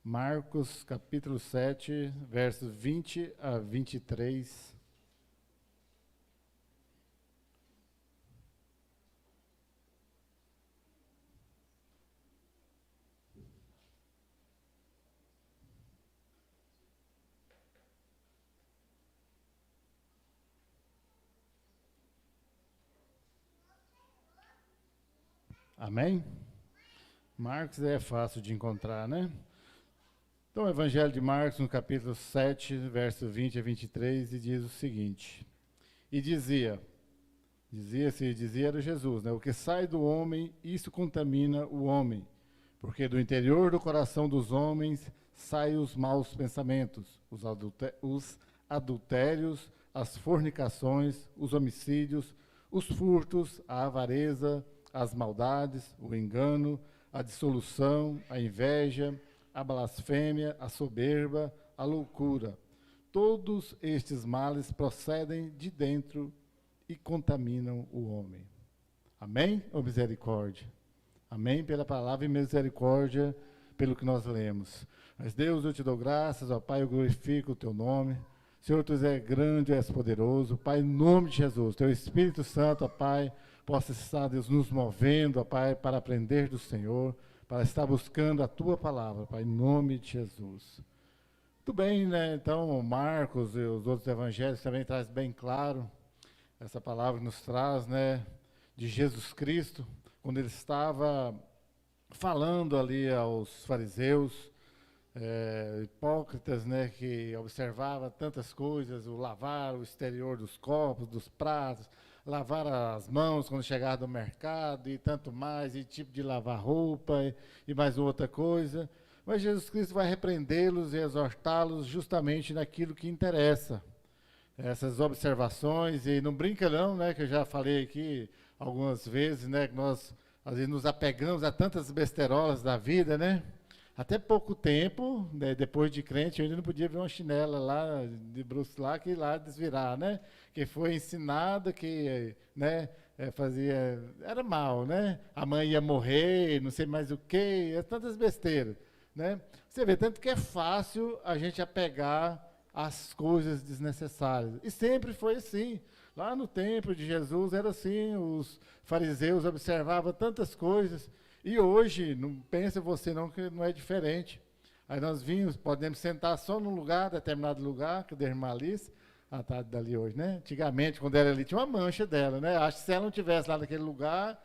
Marcos, capítulo 7, versos 20 a 23. Amém? Marcos é fácil de encontrar, né? Então, o Evangelho de Marcos, no capítulo 7, verso 20 a 23, e diz o seguinte: E dizia era Jesus, né? O que sai do homem, isso contamina o homem, porque do interior do coração dos homens saem os maus pensamentos, os adultérios, as fornicações, os homicídios, os furtos, a avareza, as maldades, o engano, a dissolução, a inveja, a blasfêmia, a soberba, a loucura. Todos estes males procedem de dentro e contaminam o homem. Amém? Ou misericórdia? Amém? Pela palavra e misericórdia, pelo que nós lemos. Mas Deus, eu te dou graças, ó Pai, eu glorifico o teu nome. Senhor, tu és grande, és poderoso. Pai, em nome de Jesus, teu Espírito Santo, ó Pai, possa estar, Deus, nos movendo, ó Pai, para aprender do Senhor, para estar buscando a tua palavra, Pai, em nome de Jesus. Muito bem, né? Então, Marcos e os outros evangelhos também traz bem claro essa palavra que nos traz, né, de Jesus Cristo, quando ele estava falando ali aos fariseus, hipócritas, né, que observava tantas coisas, o lavar o exterior dos copos, dos pratos, lavar as mãos quando chegava do mercado e tanto mais, e tipo de lavar roupa e mais outra coisa. Mas Jesus Cristo vai repreendê-los e exortá-los justamente naquilo que interessa. Essas observações, e não brinca não, né, que eu já falei aqui algumas vezes, né, que nós às vezes nos apegamos a tantas besteirolas da vida, né? Até pouco tempo, né, depois de crente, eu ainda não podia ver uma chinela lá de Bruce lá que lá desvirar, né? Que foi ensinado que, né, fazia, era mal, né? A mãe ia morrer, não sei mais o quê, tantas besteiras, né? Você vê, tanto que é fácil a gente apegar às coisas desnecessárias. E sempre foi assim. Lá no tempo de Jesus era assim, os fariseus observavam tantas coisas. E hoje, não pensa você não que não é diferente. Aí nós vimos, podemos sentar só num lugar, determinado lugar, que o da irmã Alice, tá dali hoje, né? Antigamente, quando era ali, tinha uma mancha dela, né? Acho que se ela não tivesse lá naquele lugar,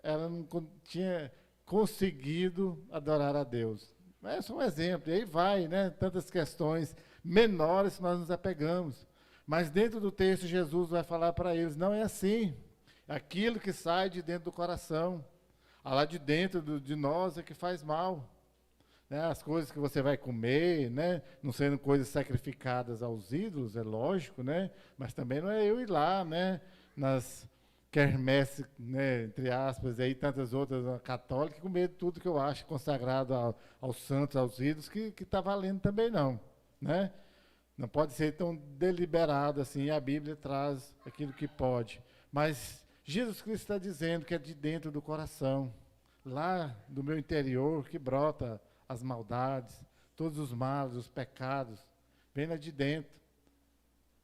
ela não tinha conseguido adorar a Deus. É só um exemplo, e aí vai, né? Tantas questões menores que nós nos apegamos. Mas dentro do texto, Jesus vai falar para eles, não é assim. Aquilo que sai de dentro do coração, lá de dentro de nós é que faz mal. Né? As coisas que você vai comer, né? Não sendo coisas sacrificadas aos ídolos, é lógico, né? Mas também não é eu ir lá, né? Nas quermesse, né? Entre aspas, e aí tantas outras católicas, comer tudo que eu acho consagrado aos santos, aos ídolos, que está valendo também não, né? Não pode ser tão deliberado assim, a Bíblia traz aquilo que pode. Mas Jesus Cristo está dizendo que é de dentro do coração, lá do meu interior, que brota as maldades, todos os males, os pecados, vem lá de dentro.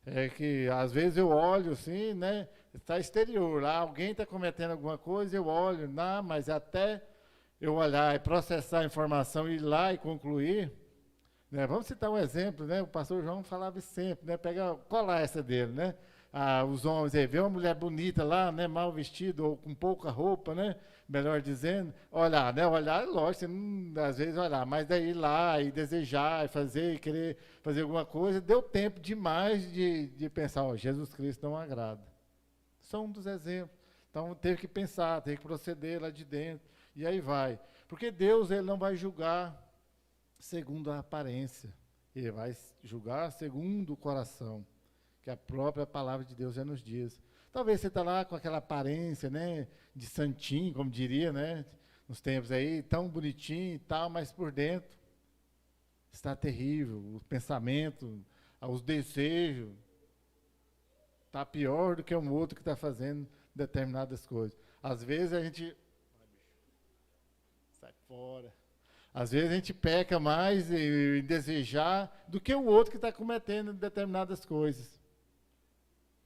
É que às vezes eu olho assim, né? Está exterior, lá alguém está cometendo alguma coisa, eu olho, não, mas até eu olhar e processar a informação, ir lá e concluir, né? Vamos citar um exemplo, né? O pastor João falava sempre, né? Pega, colar essa dele, né? Os homens aí, vê uma mulher bonita lá, né? Mal vestida ou com pouca roupa, né? Melhor dizendo, olhar, né? Olhar, lógico, você não, às vezes olhar, mas daí ir lá e desejar, e fazer, e querer fazer alguma coisa, deu tempo demais de pensar, ó, Jesus Cristo não agrada. Só um dos exemplos. Então teve que pensar, teve que proceder lá de dentro, e aí vai. Porque Deus, ele não vai julgar segundo a aparência. Ele vai julgar segundo o coração, que a própria palavra de Deus já nos diz. Talvez você está lá com aquela aparência, né, de santinho, como diria, né, nos tempos aí, tão bonitinho e tal, mas por dentro está terrível. O pensamento, os desejos, está pior do que um outro que está fazendo determinadas coisas. Às vezes a gente sai fora. Às vezes a gente peca mais em desejar do que o outro que está cometendo determinadas coisas.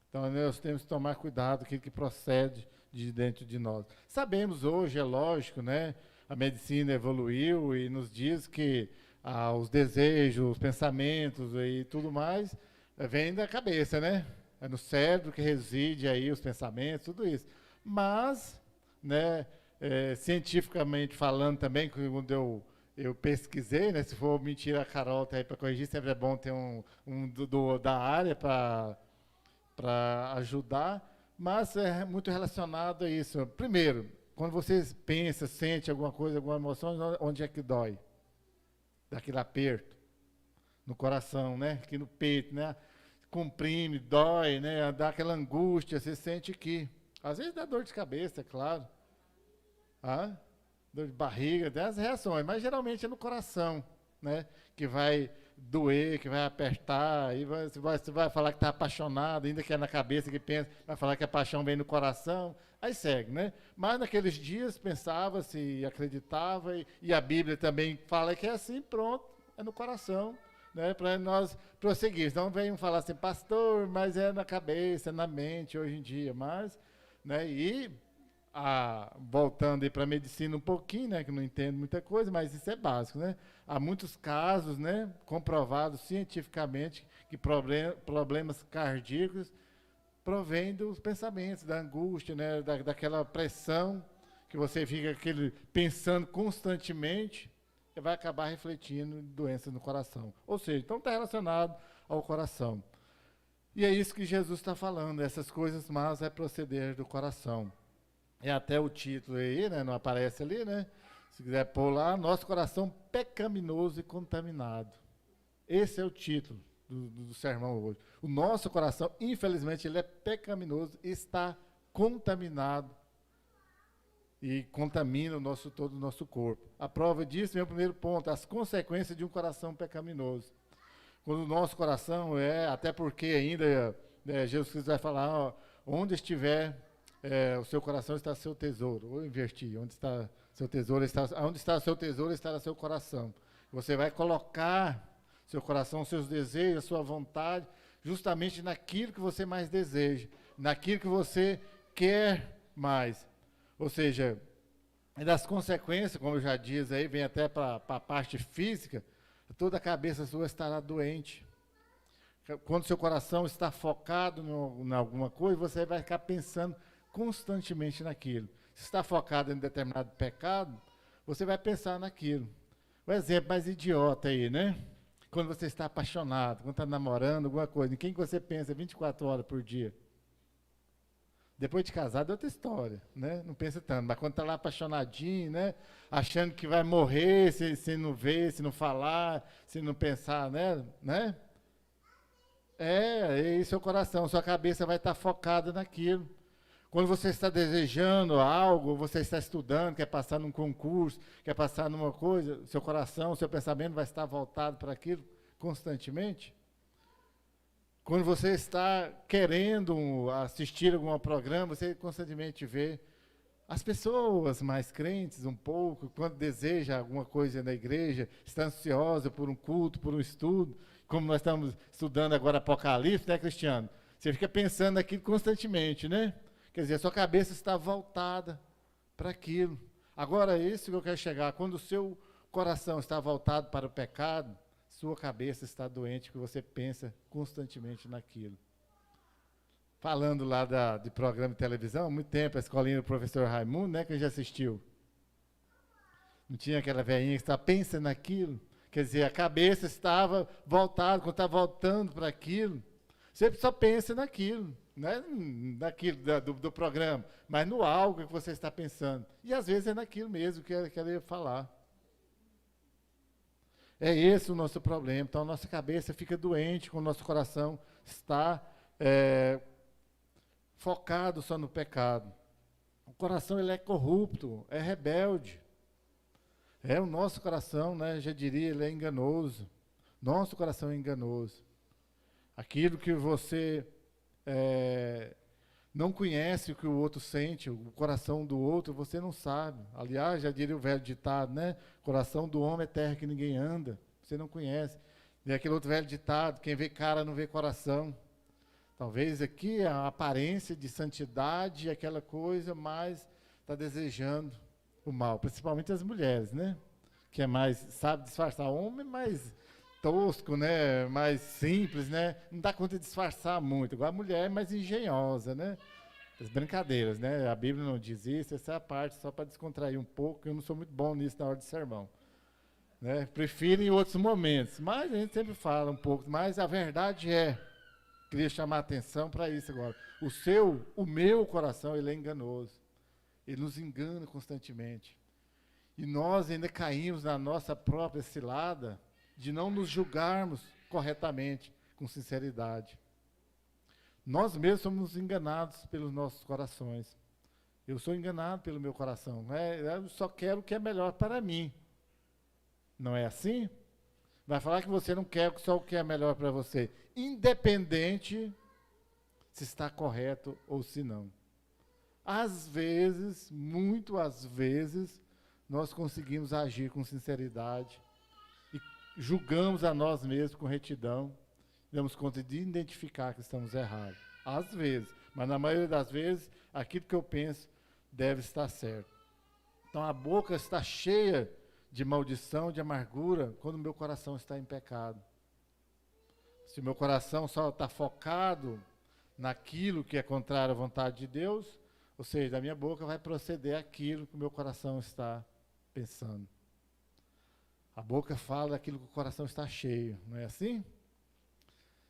Então nós temos que tomar cuidado com aquilo que procede de dentro de nós. Sabemos hoje, é lógico, né? A medicina evoluiu e nos diz que os desejos, os pensamentos e tudo mais vem da cabeça, né? É no cérebro que reside aí os pensamentos, tudo isso. Mas, né, cientificamente falando também, quando eu pesquisei, né, se for mentira a Carol tá aí para corrigir, sempre é bom ter da área para ajudar, mas é muito relacionado a isso. Primeiro, quando você pensa, sente alguma coisa, alguma emoção, onde é que dói? Daquele aperto no coração, né? Aqui no peito, né? Comprime, dói, né? Dá aquela angústia, você sente aqui. Às vezes dá dor de cabeça, é claro. Ah? Dor de barriga, tem as reações, mas geralmente é no coração, né? Que vai doer, que vai apertar, aí você vai falar que está apaixonado, ainda que é na cabeça que pensa, vai falar que a paixão vem no coração, aí segue, né? Mas naqueles dias pensava-se, acreditava, e a Bíblia também fala que é assim, pronto, é no coração, né? Para nós prosseguir. Não venham falar assim, pastor, mas é na cabeça, é na mente hoje em dia, mas, né? Voltando aí para a medicina um pouquinho, né, que não entendo muita coisa, mas isso é básico, né? Há muitos casos, né, comprovados cientificamente que problemas cardíacos provêm dos pensamentos, da angústia, né, daquela pressão que você fica pensando constantemente e vai acabar refletindo em doenças no coração. Ou seja, então está relacionado ao coração. E é isso que Jesus está falando, essas coisas más é proceder do coração. É até o título aí, né? Não aparece ali, né? Se quiser pôr lá, nosso coração pecaminoso e contaminado. Esse é o título do sermão hoje. O nosso coração, infelizmente, ele é pecaminoso e está contaminado. E contamina todo o nosso corpo. A prova disso é o primeiro ponto, as consequências de um coração pecaminoso. Quando o nosso coração até porque ainda Jesus Cristo vai falar, ó, onde estiver o seu coração está seu tesouro. Vou invertir. Onde está seu tesouro, onde está seu tesouro, estará seu coração. Você vai colocar seu coração, seus desejos, a sua vontade, justamente naquilo que você mais deseja, naquilo que você quer mais. Ou seja, das consequências, como já diz aí, vem até para a parte física, toda a cabeça sua estará doente. Quando seu coração está focado em alguma coisa, você vai ficar pensando constantemente naquilo. Se está focado em determinado pecado, você vai pensar naquilo. O exemplo mais idiota aí, né? Quando você está apaixonado, quando está namorando, alguma coisa, em quem que você pensa 24 horas por dia? Depois de casado é outra história, né? Não pensa tanto, mas quando está lá apaixonadinho, né? Achando que vai morrer se não ver, se não falar, se não pensar, né? E seu coração, sua cabeça vai estar focada naquilo. Quando você está desejando algo, você está estudando, quer passar num concurso, quer passar numa coisa, seu coração, seu pensamento vai estar voltado para aquilo constantemente. Quando você está querendo assistir algum programa, você constantemente vê as pessoas mais crentes um pouco, quando deseja alguma coisa na igreja, está ansiosa por um culto, por um estudo, como nós estamos estudando agora Apocalipse, né, Cristiano? Você fica pensando aquilo constantemente, né? Quer dizer, a sua cabeça está voltada para aquilo. Agora, isso que eu quero chegar, quando o seu coração está voltado para o pecado, sua cabeça está doente, porque você pensa constantemente naquilo. Falando lá de programa de televisão, há muito tempo, a escolinha do professor Raimundo, né, que já assistiu. Não tinha aquela velhinha que estava pensando naquilo? Quer dizer, a cabeça estava voltada, quando está voltando para aquilo, você só pensa naquilo. Não é naquilo do programa, mas no algo que você está pensando. E às vezes é naquilo mesmo que ela ia falar. É esse o nosso problema. Então a nossa cabeça fica doente quando o nosso coração está focado só no pecado. O coração ele é corrupto, é rebelde. O nosso coração, né, já diria, ele é enganoso. Nosso coração é enganoso. Aquilo que você não conhece o que o outro sente, o coração do outro, você não sabe. Aliás, já diria o velho ditado, né? Coração do homem é terra que ninguém anda. Você não conhece. E aquele outro velho ditado, quem vê cara não vê coração. Talvez aqui a aparência de santidade, aquela coisa, mas está desejando o mal. Principalmente as mulheres, né? Que é mais, sabe disfarçar. Homem mais tosco, né? Mais simples, né? Não dá conta de disfarçar muito. Igual a mulher é mais engenhosa, né? As brincadeiras, né? A Bíblia não diz isso, essa é a parte só para descontrair um pouco. Eu não sou muito bom nisso na hora de sermão. Né? Prefiro em outros momentos, mas a gente sempre fala um pouco. Mas a verdade queria chamar a atenção para isso agora. O meu coração, ele é enganoso. Ele nos engana constantemente. E nós ainda caímos na nossa própria cilada de não nos julgarmos corretamente, com sinceridade. Nós mesmos somos enganados pelos nossos corações. Eu sou enganado pelo meu coração. Eu só quero o que é melhor para mim. Não é assim? Vai falar que você não quer só o que é melhor para você, independente se está correto ou se não. Às vezes, muito às vezes, nós conseguimos agir com sinceridade e julgamos a nós mesmos com retidão, damos conta de identificar que estamos errados. Às vezes, mas na maioria das vezes, aquilo que eu penso deve estar certo. Então a boca está cheia de maldição, de amargura, quando o meu coração está em pecado. Se o meu coração só está focado naquilo que é contrário à vontade de Deus, ou seja, da minha boca vai proceder aquilo que o meu coração está pensando. A boca fala daquilo que o coração está cheio, não é assim?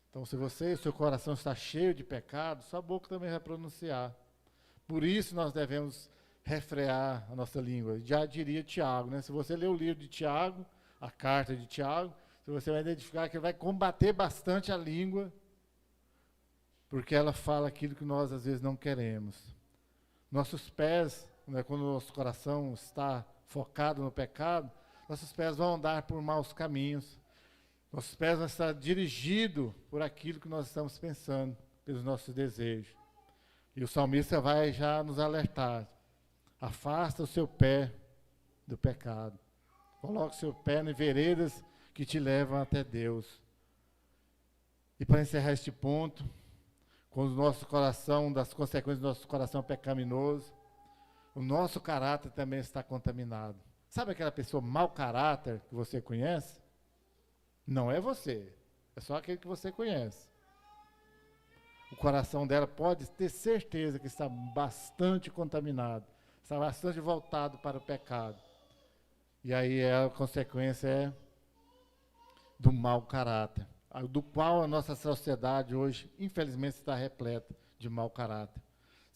Então, se o seu coração está cheio de pecado, sua boca também vai pronunciar. Por isso nós devemos refrear a nossa língua. Já diria Tiago, né? Se você ler o livro de Tiago, a carta de Tiago, você vai identificar que ele vai combater bastante a língua, porque ela fala aquilo que nós às vezes não queremos. Nossos pés, né, quando o nosso coração está focado no pecado, nossos pés vão andar por maus caminhos. Nossos pés vão estar dirigidos por aquilo que nós estamos pensando, pelos nossos desejos. E o salmista vai já nos alertar. Afasta o seu pé do pecado. Coloque o seu pé em veredas que te levam até Deus. E para encerrar este ponto, quando o nosso coração, das consequências do nosso coração pecaminoso, o nosso caráter também está contaminado. Sabe aquela pessoa mau caráter que você conhece? Não é você, é só aquele que você conhece. O coração dela pode ter certeza que está bastante contaminado, está bastante voltado para o pecado. E aí a consequência é do mau caráter, do qual a nossa sociedade hoje, infelizmente, está repleta de mau caráter.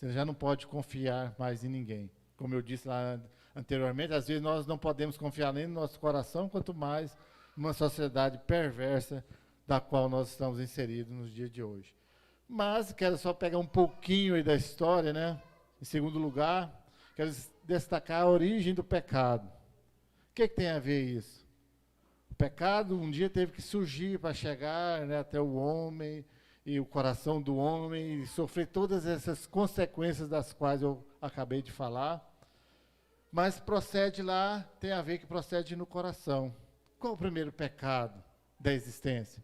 Você já não pode confiar mais em ninguém. Como eu disse lá anteriormente, às vezes nós não podemos confiar nem no nosso coração, quanto mais numa sociedade perversa da qual nós estamos inseridos nos dias de hoje. Mas quero só pegar um pouquinho aí da história, né? Em segundo lugar, quero destacar a origem do pecado. O que tem a ver isso? O pecado um dia teve que surgir para chegar, né, até o homem e o coração do homem e sofrer todas essas consequências das quais eu acabei de falar. Mas procede lá, tem a ver que procede no coração. Qual o primeiro pecado da existência?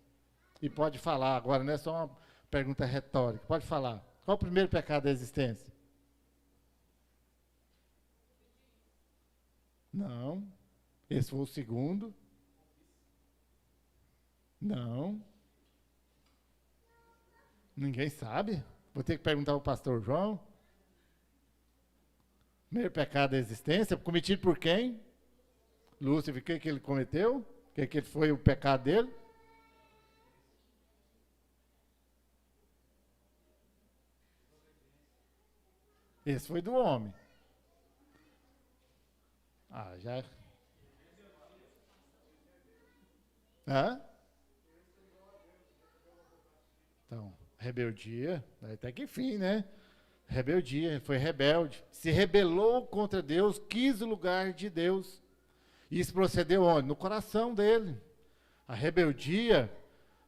E pode falar agora, não é só uma pergunta retórica, pode falar. Qual o primeiro pecado da existência? Não. Esse foi o segundo. Não. Ninguém sabe? Vou ter que perguntar ao pastor João. Primeiro pecado da existência, cometido por quem? Lúcifer, o que ele cometeu? O que foi o pecado dele? Esse foi do homem. Já. Hã? Então, rebeldia, até que enfim, né? Rebeldia, foi rebelde. Se rebelou contra Deus, quis o lugar de Deus. Isso procedeu onde? No coração dele. A rebeldia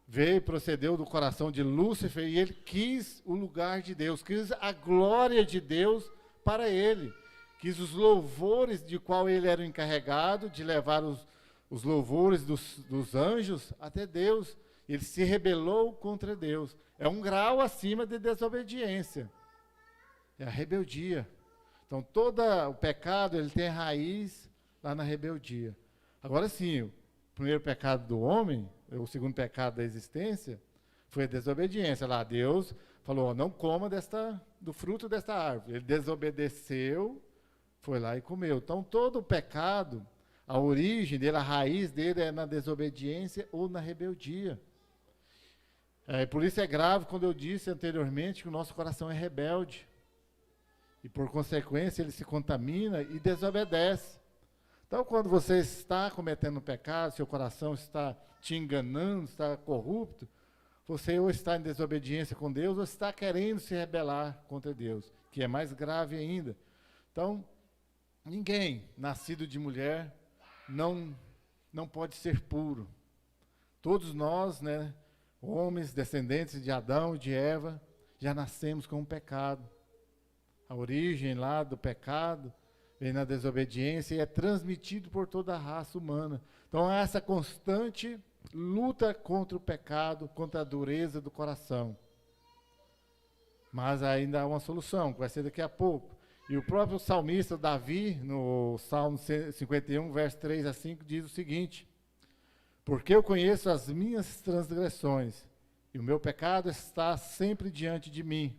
veio e procedeu do coração de Lúcifer e ele quis o lugar de Deus, quis a glória de Deus para ele, quis os louvores de qual ele era o encarregado de levar os louvores dos anjos até Deus. Ele se rebelou contra Deus. É um grau acima de desobediência. É a rebeldia. Então, todo o pecado, ele tem raiz lá na rebeldia. Agora sim, o primeiro pecado do homem, o segundo pecado da existência, foi a desobediência. Lá Deus falou, não coma do fruto desta árvore. Ele desobedeceu, foi lá e comeu. Então, todo o pecado, a origem dele, a raiz dele é na desobediência ou na rebeldia. Por isso é grave quando eu disse anteriormente que o nosso coração é rebelde. E por consequência ele se contamina e desobedece. Então quando você está cometendo um pecado, seu coração está te enganando, está corrupto, você ou está em desobediência com Deus ou está querendo se rebelar contra Deus, que é mais grave ainda. Então, ninguém nascido de mulher não pode ser puro. Todos nós, né, homens, descendentes de Adão e de Eva, já nascemos com um pecado. A origem lá do pecado vem na desobediência e é transmitido por toda a raça humana. Então há essa constante luta contra o pecado, contra a dureza do coração. Mas ainda há uma solução, que vai ser daqui a pouco. E o próprio salmista Davi, no Salmo 51, verso 3 a 5, diz o seguinte: porque eu conheço as minhas transgressões, e o meu pecado está sempre diante de mim.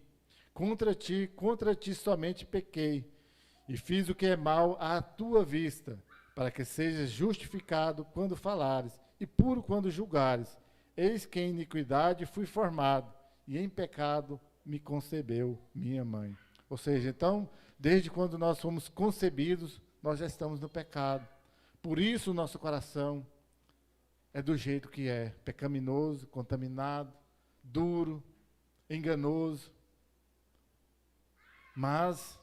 Contra ti somente pequei, e fiz o que é mal à tua vista, para que sejas justificado quando falares, e puro quando julgares. Eis que em iniquidade fui formado, e em pecado me concebeu minha mãe. Ou seja, então, desde quando nós fomos concebidos, nós já estamos no pecado. Por isso o nosso coração é do jeito que é, pecaminoso, contaminado, duro, enganoso. Mas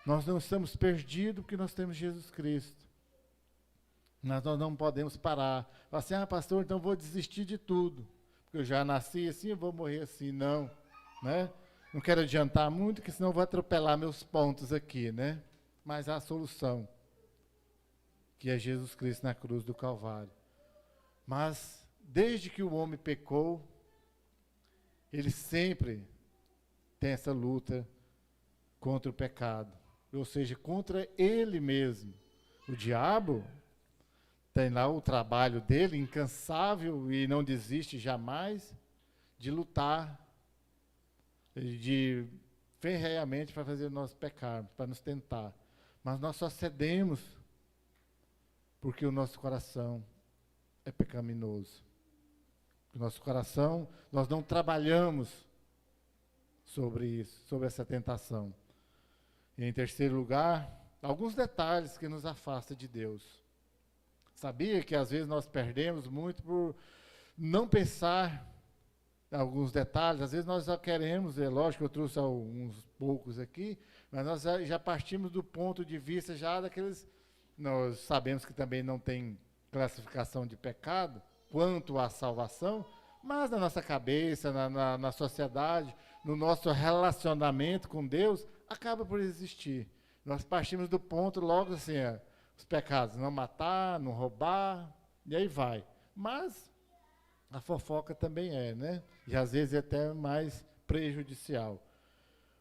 nós não estamos perdidos porque nós temos Jesus Cristo. Nós não podemos parar. Falar assim, pastor, então vou desistir de tudo. Porque eu já nasci assim, eu vou morrer assim. Não, né? Não quero adiantar muito, porque senão eu vou atropelar meus pontos aqui, né? Mas há a solução, que é Jesus Cristo na cruz do Calvário. Mas, desde que o homem pecou, ele sempre tem essa luta contra o pecado, ou seja, contra ele mesmo. O diabo tem lá o trabalho dele, incansável, e não desiste jamais de lutar, de ferreamente para fazer nós pecarmos, para nos tentar. Mas nós só cedemos porque o nosso coração é pecaminoso. O nosso coração, nós não trabalhamos sobre isso, sobre essa tentação. E em terceiro lugar, alguns detalhes que nos afastam de Deus. Sabia que às vezes nós perdemos muito por não pensar em alguns detalhes? Às vezes nós já queremos, é lógico que eu trouxe uns poucos aqui, mas nós já partimos do ponto de vista já daqueles, nós sabemos que também não tem classificação de pecado quanto à salvação, mas na nossa cabeça, na sociedade, no nosso relacionamento com Deus, acaba por existir. Nós partimos do ponto logo assim, os pecados, não matar, não roubar, e aí vai. Mas a fofoca também né? E às vezes é até mais prejudicial.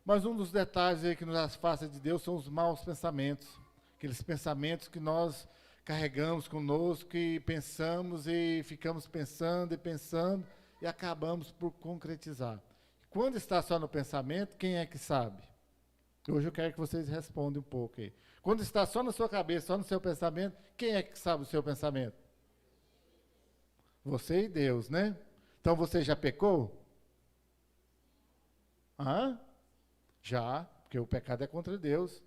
Mas um dos detalhes aí que nos afasta de Deus são os maus pensamentos. Aqueles pensamentos que nós carregamos conosco e pensamos e ficamos pensando e acabamos por concretizar. Quando está só no pensamento, quem é que sabe? Hoje eu quero que vocês respondam um pouco aí. Quando está só na sua cabeça, só no seu pensamento, quem é que sabe o seu pensamento? Você e Deus, né? Então você já pecou? Já, porque o pecado é contra Deus.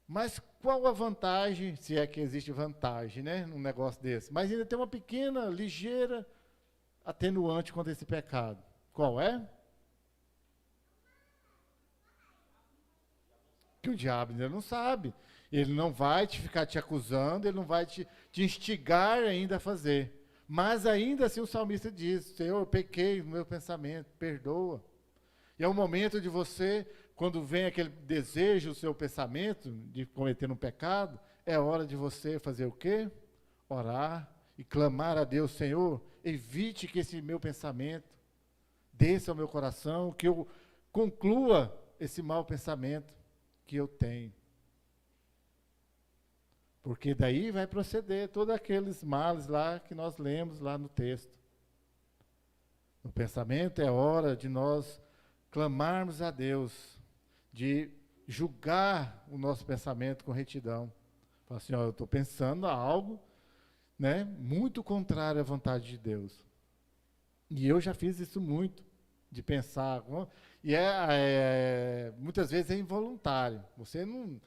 Mas qual a vantagem, se é que existe vantagem, né, num negócio desse? Mas ainda tem uma pequena, ligeira atenuante contra esse pecado. Qual é? Que o diabo ainda não sabe. Ele não vai ficar te acusando, ele não vai te instigar ainda a fazer. Mas ainda assim o salmista diz, Senhor, eu pequei no meu pensamento, perdoa. E é o momento de você, quando vem aquele desejo, o seu pensamento de cometer um pecado, é hora de você fazer o quê? Orar e clamar a Deus, Senhor, evite que esse meu pensamento desça ao meu coração, que eu conclua esse mau pensamento que eu tenho. Porque daí vai proceder todos aqueles males lá que nós lemos lá no texto. O pensamento é hora de nós clamarmos a Deus, de julgar o nosso pensamento com retidão. Falar assim, ó, eu estou pensando algo, né, muito contrário à vontade de Deus. E eu já fiz isso muito, de pensar. E muitas vezes é involuntário. Você não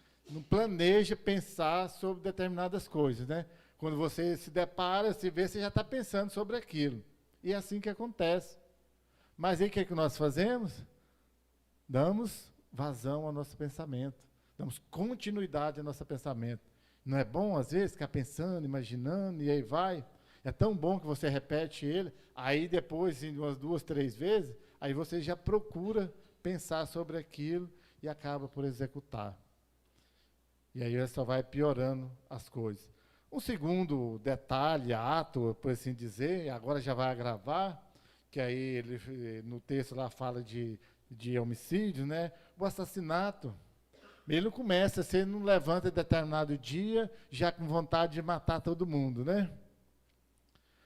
planeja pensar sobre determinadas coisas, né? Quando você se depara, se vê, você já está pensando sobre aquilo. E é assim que acontece. Mas aí o que é que nós fazemos? Damos vazão ao nosso pensamento. Damos continuidade ao nosso pensamento. Não é bom, às vezes, ficar pensando, imaginando, e aí vai? É tão bom que você repete ele, aí depois, em umas 2, 3 vezes, aí você já procura pensar sobre aquilo e acaba por executar. E aí só vai piorando as coisas. Um segundo detalhe, ato, por assim dizer, agora já vai agravar, que aí ele, no texto lá fala de homicídio, né? O assassinato. Ele não começa, você não levanta em determinado dia já com vontade de matar todo mundo, né?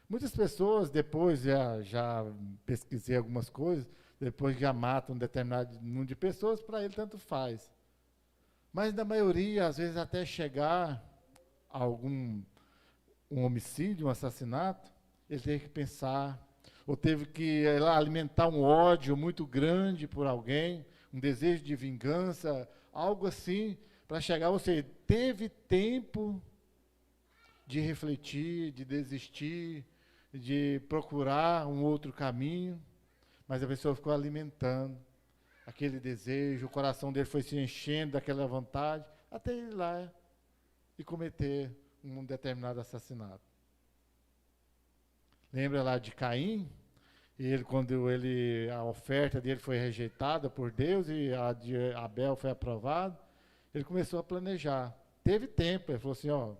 Muitas pessoas, depois, já pesquisei algumas coisas, depois já matam um determinado número de pessoas, para ele tanto faz. Mas na maioria, às vezes até chegar a um homicídio, um assassinato, ele teve que pensar, ou teve que alimentar um ódio muito grande por alguém, um desejo de vingança, algo assim, para chegar, você teve tempo de refletir, de desistir, de procurar um outro caminho, mas a pessoa ficou alimentando aquele desejo, o coração dele foi se enchendo daquela vontade, até ele ir lá e cometer um determinado assassinato. Lembra lá de Caim? Quando a oferta dele foi rejeitada por Deus e a de Abel foi aprovada, ele começou a planejar. Teve tempo, ele falou assim, ó,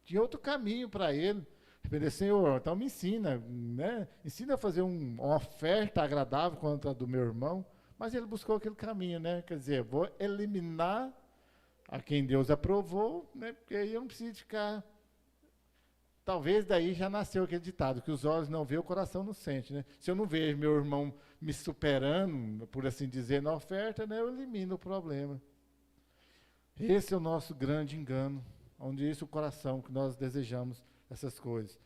tinha outro caminho para ele. Ele disse, Senhor, então me ensina, né? Ensina a fazer uma oferta agradável contra a do meu irmão. Mas ele buscou aquele caminho, né? Quer dizer, vou eliminar a quem Deus aprovou, né? Porque aí eu não preciso ficar... Talvez daí já nasceu aquele ditado, que os olhos não veem, o coração não sente, né? Se eu não vejo meu irmão me superando, por assim dizer, na oferta, né? Eu elimino o problema. Esse é o nosso grande engano, onde isso é o coração, que nós desejamos essas coisas.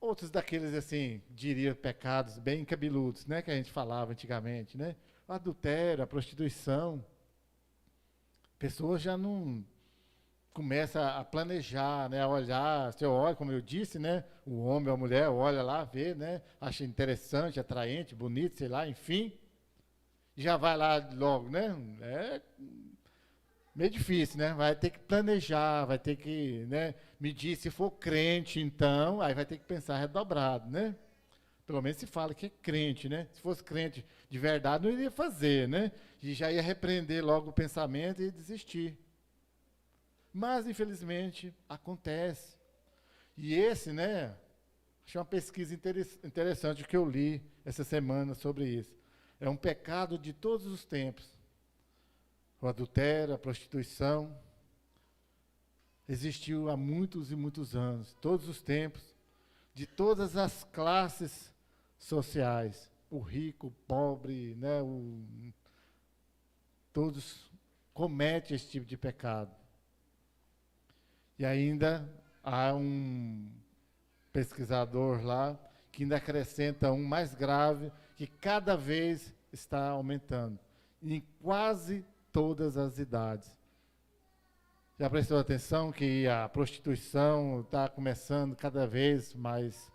Outros daqueles, assim, diria pecados bem cabeludos, né? Que a gente falava antigamente, né? O adultério, a prostituição. Pessoas já não começam a planejar, né, a olhar, você olha, como eu disse, né, o homem ou a mulher olha lá, vê, né, acha interessante, atraente, bonito, sei lá, enfim, já vai lá logo, né, é meio difícil, né, vai ter que planejar, vai ter que, né, medir, se for crente, então, aí vai ter que pensar redobrado, né. Pelo menos se fala que é crente, né? Se fosse crente de verdade, não iria fazer, né? E já ia repreender logo o pensamento e desistir. Mas, infelizmente, acontece. E esse, né? Achei uma pesquisa interessante que eu li essa semana sobre isso. É um pecado de todos os tempos. O adultério, a prostituição, existiu há muitos e muitos anos, todos os tempos, de todas as classes sociais, o rico, o pobre, né, todos cometem esse tipo de pecado. E ainda há um pesquisador lá que ainda acrescenta um mais grave, que cada vez está aumentando, em quase todas as idades. Já prestou atenção que a prostituição está começando cada vez mais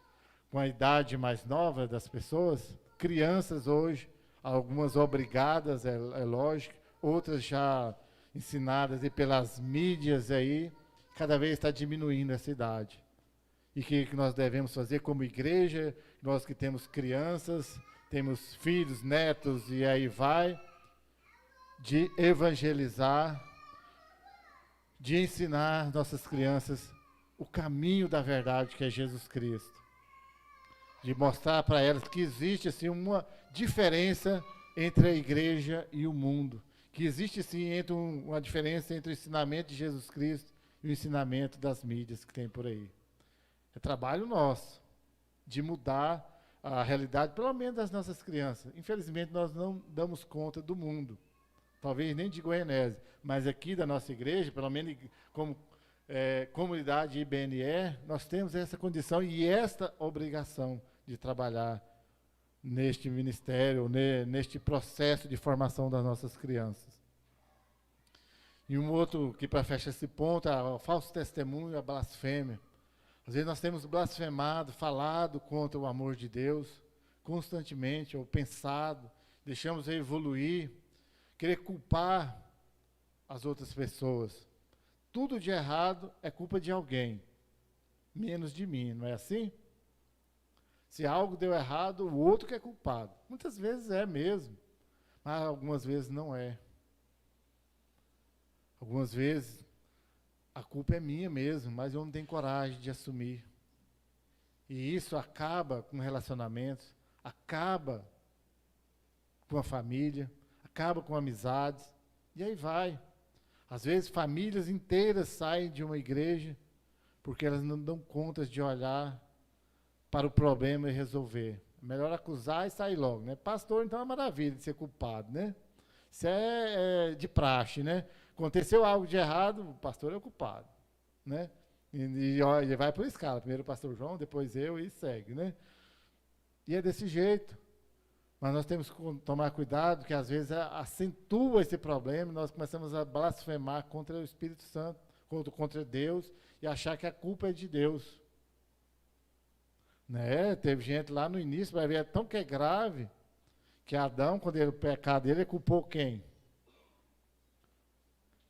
com a idade mais nova das pessoas? Crianças hoje, algumas obrigadas, é lógico, outras já ensinadas pelas mídias aí, cada vez está diminuindo essa idade. e que nós devemos fazer como igreja, nós que temos crianças, temos filhos, netos e aí vai, de evangelizar, de ensinar nossas crianças o caminho da verdade que é Jesus Cristo. De mostrar para elas que existe assim, uma diferença entre a igreja e o mundo. Que existe sim uma diferença entre o ensinamento de Jesus Cristo e o ensinamento das mídias que tem por aí. É trabalho nosso de mudar a realidade, pelo menos das nossas crianças. Infelizmente, nós não damos conta do mundo. Talvez nem de Goianésia, mas aqui da nossa igreja, pelo menos como comunidade IBNE, nós temos essa condição e esta obrigação de trabalhar neste ministério, neste processo de formação das nossas crianças. E um outro que para fechar esse ponto é o falso testemunho, a blasfêmia. Às vezes nós temos blasfemado, falado contra o amor de Deus, constantemente, ou pensado, deixamos evoluir, querer culpar as outras pessoas. Tudo de errado é culpa de alguém, menos de mim, não é assim? Se algo deu errado, o outro que é culpado. Muitas vezes é mesmo, mas algumas vezes não é. Algumas vezes a culpa é minha mesmo, mas eu não tenho coragem de assumir. E isso acaba com relacionamentos, acaba com a família, acaba com amizades, e aí vai. Às vezes famílias inteiras saem de uma igreja porque elas não dão conta de olhar para o problema e resolver. É melhor acusar e sair logo, né? Pastor, então é maravilha de ser culpado, né? Isso é de praxe, né? Aconteceu algo de errado, o pastor é o culpado, né? E vai por escala, primeiro o pastor João, depois eu e segue, né? E é desse jeito. Mas nós temos que tomar cuidado, que às vezes acentua esse problema, e nós começamos a blasfemar contra o Espírito Santo, contra Deus, e achar que a culpa é de Deus. Né? Teve gente lá no início, vai ver, tão que é grave, que Adão, quando o pecado dele, ele culpou quem?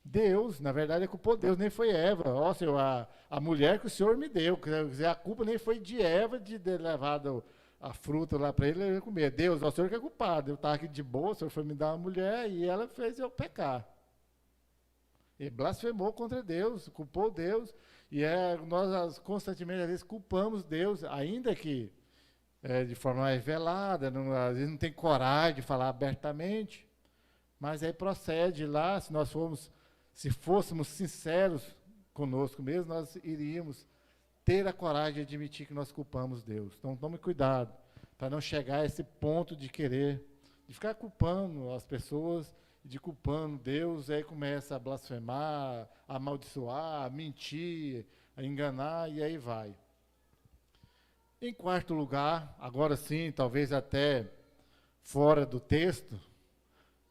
Deus, na verdade, ele culpou Deus, nem foi Eva. Ó, Senhor, a mulher que o Senhor me deu, quer dizer, a culpa nem foi de Eva de ter levado a fruta lá para ele comer. Deus, o Senhor que é culpado. Eu estava aqui de boa, o Senhor foi me dar uma mulher e ela fez eu pecar. Ele blasfemou contra Deus, culpou Deus. E nós constantemente, às vezes, culpamos Deus, ainda que de forma mais velada, às vezes não tem coragem de falar abertamente. Mas aí procede lá, se fôssemos sinceros conosco mesmo, nós iríamos ter a coragem de admitir que nós culpamos Deus. Então, tome cuidado, para não chegar a esse ponto de ficar culpando as pessoas, de culpando Deus, aí começa a blasfemar, a amaldiçoar, a mentir, a enganar, e aí vai. Em quarto lugar, agora sim, talvez até fora do texto,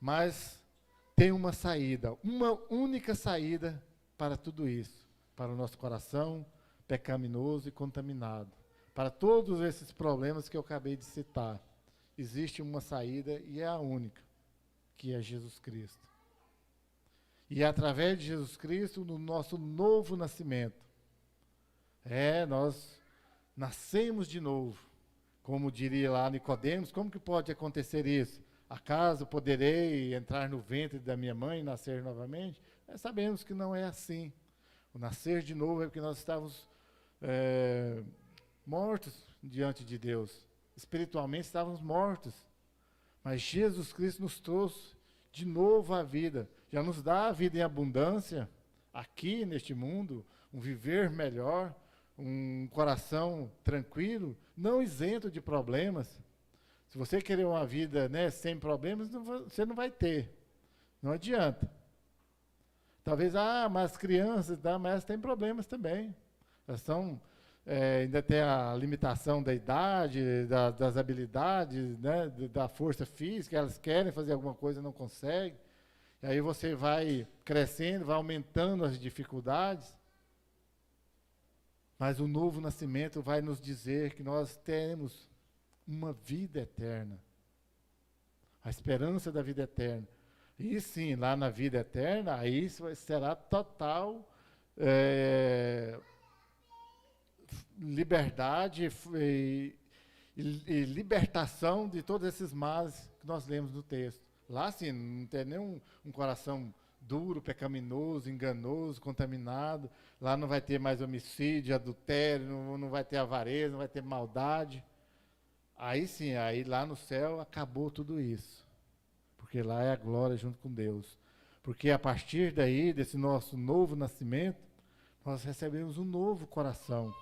mas tem uma saída, uma única saída para tudo isso, para o nosso coração pecaminoso e contaminado. Para todos esses problemas que eu acabei de citar, existe uma saída e é a única, que é Jesus Cristo. E é através de Jesus Cristo, no nosso novo nascimento, nós nascemos de novo. Como diria lá Nicodemos, como que pode acontecer isso? Acaso poderei entrar no ventre da minha mãe e nascer novamente? Sabemos que não é assim. O nascer de novo é porque nós estávamos mortos diante de Deus. Espiritualmente estávamos mortos. Mas Jesus Cristo nos trouxe de novo a vida. Já nos dá a vida em abundância, aqui neste mundo, um viver melhor, um coração tranquilo, não isento de problemas. Se você querer uma vida, né, sem problemas, você não vai ter. Não adianta. Talvez, mas as crianças, mas elas têm problemas também. Elas ainda tem a limitação da idade, das habilidades, né, da força física, elas querem fazer alguma coisa e não conseguem. E aí você vai crescendo, vai aumentando as dificuldades. Mas o novo nascimento vai nos dizer que nós temos uma vida eterna. A esperança da vida eterna. E sim, lá na vida eterna, aí será total liberdade e libertação de todos esses males que nós lemos no texto. Lá, sim, não tem nenhum um coração duro, pecaminoso, enganoso, contaminado. Lá não vai ter mais homicídio, adultério, não vai ter avareza, não vai ter maldade. Aí sim, aí lá no céu acabou tudo isso. Porque lá é a glória junto com Deus. Porque a partir daí, desse nosso novo nascimento, nós recebemos um novo coração.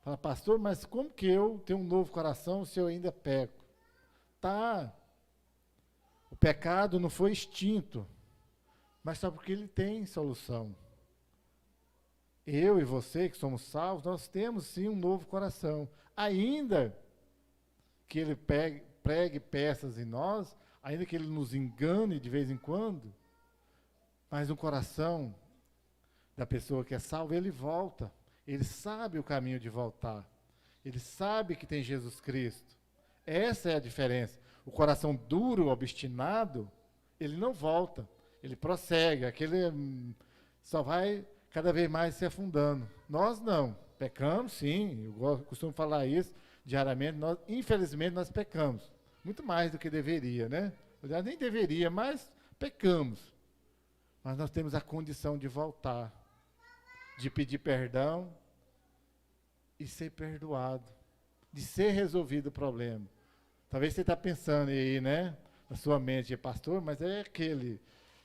Fala, pastor, mas como que eu tenho um novo coração se eu ainda peco? Tá, o pecado não foi extinto, mas só porque ele tem solução. Eu e você que somos salvos, nós temos sim um novo coração. Ainda que ele pregue peças em nós, ainda que ele nos engane de vez em quando, mas o coração da pessoa que é salva, ele volta. Ele sabe o caminho de voltar. Ele sabe que tem Jesus Cristo. Essa é a diferença. O coração duro, obstinado, ele não volta. Ele prossegue. Aquele só vai cada vez mais se afundando. Nós não. Pecamos, sim. Eu costumo falar isso diariamente. Infelizmente, nós pecamos. Muito mais do que deveria, né? Aliás, nem deveria, mas pecamos. Mas nós temos a condição de voltar, de pedir perdão e ser perdoado, de ser resolvido o problema. Talvez você está pensando aí, né, na sua mente, pastor, mas é aquele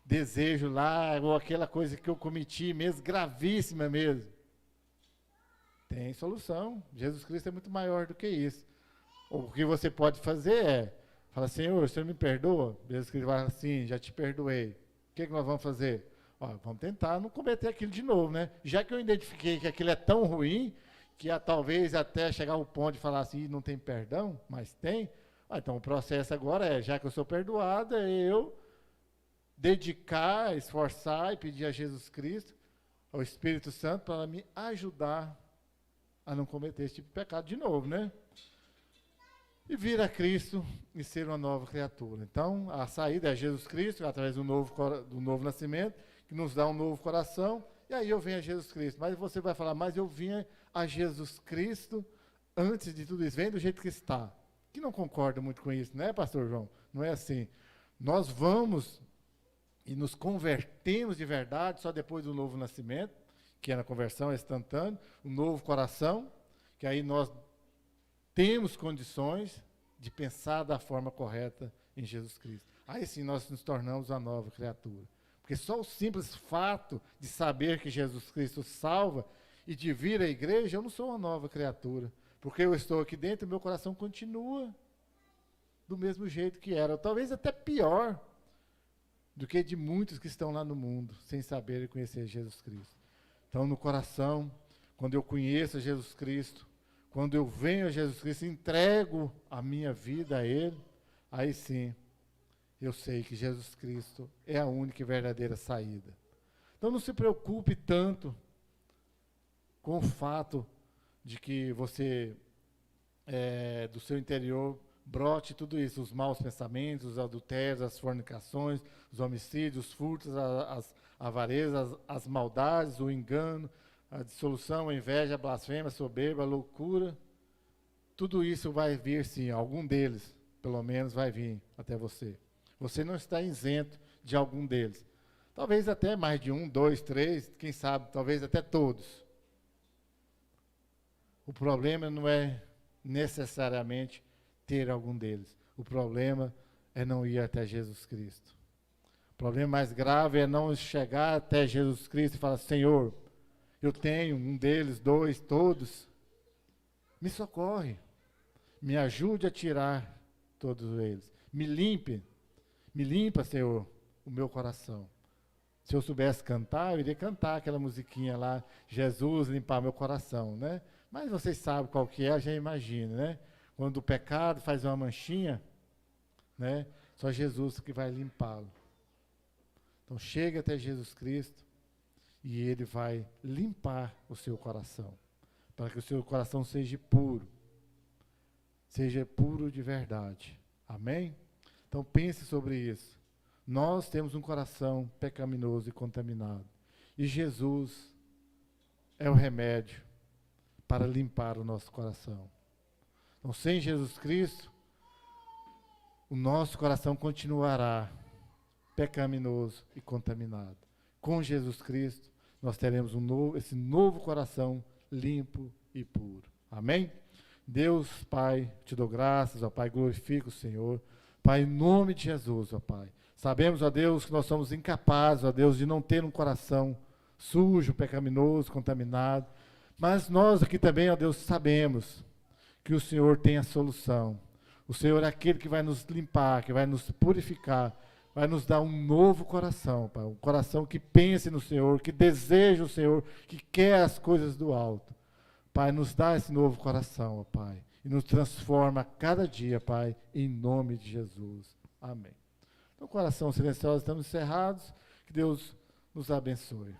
desejo lá, ou aquela coisa que eu cometi mesmo, gravíssima mesmo. Tem solução. Jesus Cristo é muito maior do que isso. O que você pode fazer é, fala, Senhor, o Senhor me perdoa? Jesus Cristo vai assim, já te perdoei. O que nós vamos fazer? Vamos tentar não cometer aquilo de novo, né? Já que eu identifiquei que aquilo é tão ruim, que talvez até chegar ao ponto de falar assim, não tem perdão, mas tem. Então o processo agora é, já que eu sou perdoado, é eu dedicar, esforçar e pedir a Jesus Cristo, ao Espírito Santo, para me ajudar a não cometer esse tipo de pecado de novo, né? E vir a Cristo e ser uma nova criatura. Então, a saída é Jesus Cristo, através do novo nascimento, que nos dá um novo coração, e aí eu venho a Jesus Cristo. Mas você vai falar, mas eu vinha a Jesus Cristo antes de tudo isso, vem do jeito que está. Que não concorda muito com isso, né, pastor João? Não é assim. Nós vamos e nos convertemos de verdade só depois do novo nascimento, que é na conversão instantânea, o novo coração, que aí nós temos condições de pensar da forma correta em Jesus Cristo. Aí sim nós nos tornamos uma nova criatura. Porque só o simples fato de saber que Jesus Cristo salva e de vir à igreja, eu não sou uma nova criatura. Porque eu estou aqui dentro e meu coração continua do mesmo jeito que era. Talvez até pior do que de muitos que estão lá no mundo, sem saber e conhecer Jesus Cristo. Então, no coração, quando eu conheço Jesus Cristo, quando eu venho a Jesus Cristo, entrego a minha vida a Ele, aí sim, eu sei que Jesus Cristo é a única e verdadeira saída. Então não se preocupe tanto com o fato de que você, do seu interior, brote tudo isso, os maus pensamentos, os adultérios, as fornicações, os homicídios, os furtos, as avarezas, as maldades, o engano, a dissolução, a inveja, a blasfêmia, a soberba, a loucura. Tudo isso vai vir sim, algum deles, pelo menos, vai vir até você. Você não está isento de algum deles. Talvez até mais de 1, 2, 3, quem sabe, talvez até todos. O problema não é necessariamente ter algum deles. O problema é não ir até Jesus Cristo. O problema mais grave é não chegar até Jesus Cristo e falar, Senhor, eu tenho um deles, 2, todos. Me socorre. Me ajude a tirar todos eles. Me limpa, Senhor, o meu coração. Se eu soubesse cantar, eu iria cantar aquela musiquinha lá, Jesus, limpar meu coração, né? Mas vocês sabem qual que é, já imagina, né? Quando o pecado faz uma manchinha, né? Só Jesus que vai limpá-lo. Então chega até Jesus Cristo e Ele vai limpar o seu coração, para que o seu coração seja puro de verdade. Amém? Então pense sobre isso. Nós temos um coração pecaminoso e contaminado. E Jesus é o remédio para limpar o nosso coração. Então, sem Jesus Cristo, o nosso coração continuará pecaminoso e contaminado. Com Jesus Cristo, nós teremos esse novo coração limpo e puro. Amém? Deus, Pai, te dou graças, ó Pai, glorifico o Senhor. Pai, em nome de Jesus, ó Pai. Sabemos, ó Deus, que nós somos incapazes, ó Deus, de não ter um coração sujo, pecaminoso, contaminado. Mas nós aqui também, ó Deus, sabemos que o Senhor tem a solução. O Senhor é aquele que vai nos limpar, que vai nos purificar, vai nos dar um novo coração, Pai. Um coração que pense no Senhor, que deseja o Senhor, que quer as coisas do alto. Pai, nos dá esse novo coração, ó Pai, e nos transforma a cada dia, Pai, em nome de Jesus. Amém. Então, coração silencioso, estamos encerrados. Que Deus nos abençoe.